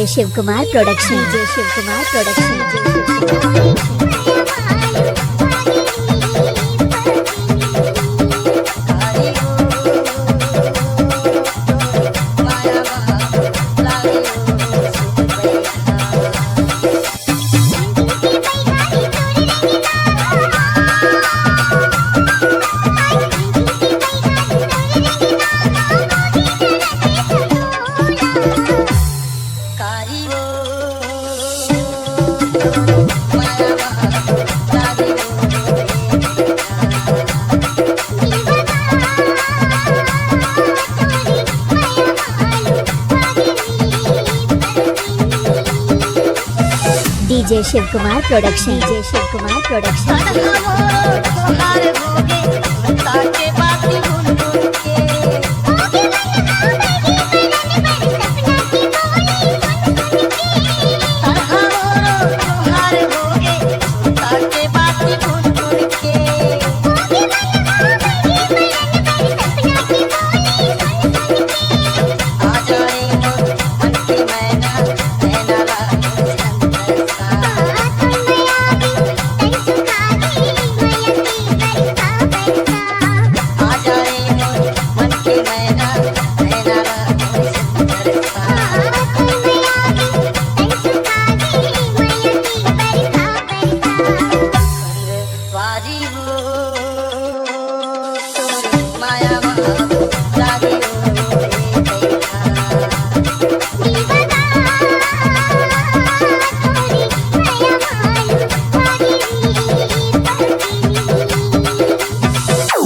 DJ Shiv Kumar production, DJ Shiv Kumar production. DJ Shiv Kumar production, DJ Shiv Kumar production.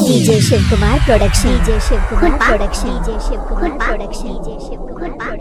DJ Shiv Kumar production, DJ Shiv Kumar production, DJ Shiv Kumar production, DJ Shiv Kumar.